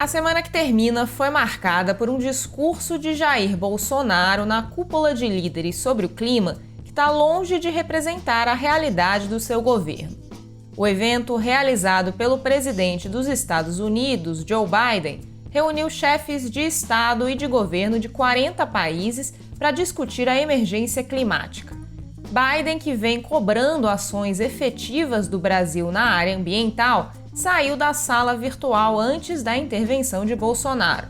A semana que termina foi marcada por um discurso de Jair Bolsonaro na cúpula de líderes sobre o clima que está longe de representar a realidade do seu governo. O evento, realizado pelo presidente dos Estados Unidos, Joe Biden, reuniu chefes de Estado e de governo de 40 países para discutir a emergência climática. Biden, que vem cobrando ações efetivas do Brasil na área ambiental, saiu da sala virtual antes da intervenção de Bolsonaro.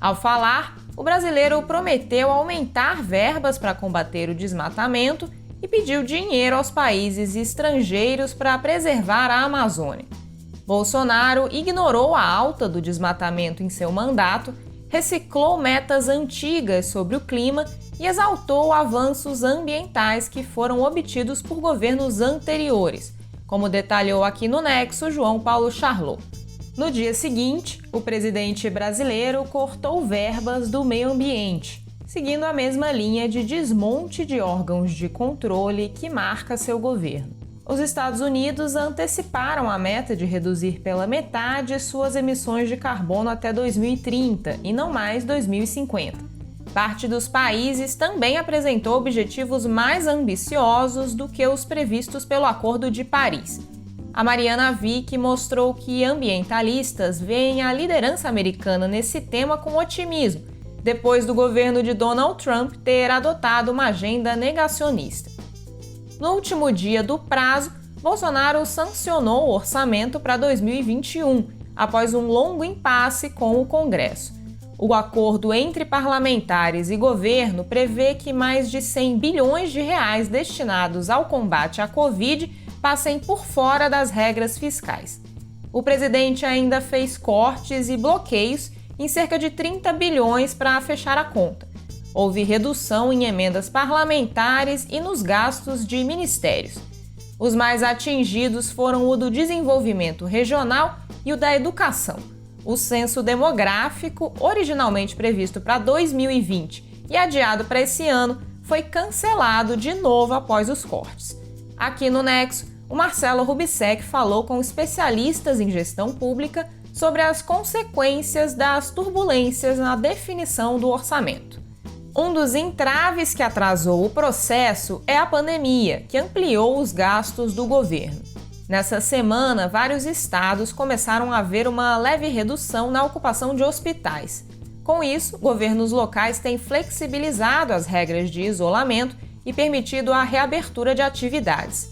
Ao falar, o brasileiro prometeu aumentar verbas para combater o desmatamento e pediu dinheiro aos países estrangeiros para preservar a Amazônia. Bolsonaro ignorou a alta do desmatamento em seu mandato, reciclou metas antigas sobre o clima e exaltou avanços ambientais que foram obtidos por governos anteriores, como detalhou aqui no Nexo João Paulo Charlot. No dia seguinte, o presidente brasileiro cortou verbas do meio ambiente, seguindo a mesma linha de desmonte de órgãos de controle que marca seu governo. Os Estados Unidos anteciparam a meta de reduzir pela metade suas emissões de carbono até 2030 e não mais 2050. Parte dos países também apresentou objetivos mais ambiciosos do que os previstos pelo Acordo de Paris. A Mariana Wick mostrou que ambientalistas veem a liderança americana nesse tema com otimismo, depois do governo de Donald Trump ter adotado uma agenda negacionista. No último dia do prazo, Bolsonaro sancionou o orçamento para 2021, após um longo impasse com o Congresso. O acordo entre parlamentares e governo prevê que mais de 100 bilhões de reais destinados ao combate à Covid passem por fora das regras fiscais. O presidente ainda fez cortes e bloqueios em cerca de 30 bilhões para fechar a conta. Houve redução em emendas parlamentares e nos gastos de ministérios. Os mais atingidos foram o do desenvolvimento regional e o da educação. O censo demográfico, originalmente previsto para 2020 e adiado para esse ano, foi cancelado de novo após os cortes. Aqui no Nexo, o Marcelo Rubissec falou com especialistas em gestão pública sobre as consequências das turbulências na definição do orçamento. Um dos entraves que atrasou o processo é a pandemia, que ampliou os gastos do governo. Nessa semana, vários estados começaram a ver uma leve redução na ocupação de hospitais. Com isso, governos locais têm flexibilizado as regras de isolamento e permitido a reabertura de atividades.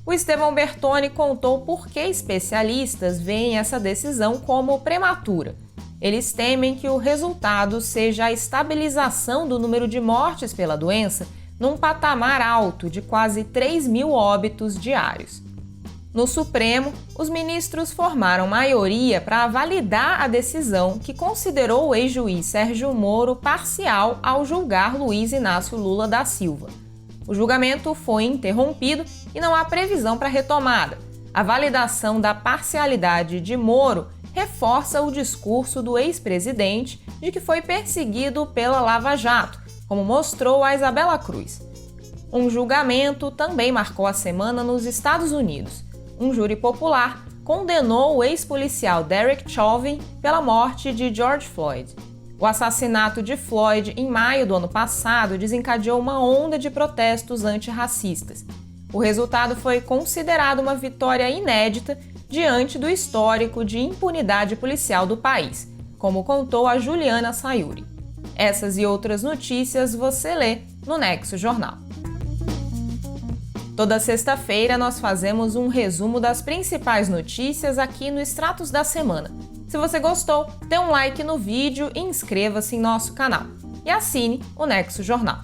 O Estevão Bertoni contou por que especialistas veem essa decisão como prematura. Eles temem que o resultado seja a estabilização do número de mortes pela doença num patamar alto de quase 3 mil óbitos diários. No Supremo, os ministros formaram maioria para validar a decisão que considerou o ex-juiz Sérgio Moro parcial ao julgar Luiz Inácio Lula da Silva. O julgamento foi interrompido e não há previsão para retomada. A validação da parcialidade de Moro reforça o discurso do ex-presidente de que foi perseguido pela Lava Jato, como mostrou a Isabela Cruz. Um julgamento também marcou a semana nos Estados Unidos. Um júri popular condenou o ex-policial Derek Chauvin pela morte de George Floyd. O assassinato de Floyd em maio do ano passado desencadeou uma onda de protestos antirracistas. O resultado foi considerado uma vitória inédita diante do histórico de impunidade policial do país, como contou a Juliana Sayuri. Essas e outras notícias você lê no Nexo Jornal. Toda sexta-feira nós fazemos um resumo das principais notícias aqui no Extratos da Semana. Se você gostou, dê um like no vídeo e inscreva-se em nosso canal. E assine o Nexo Jornal.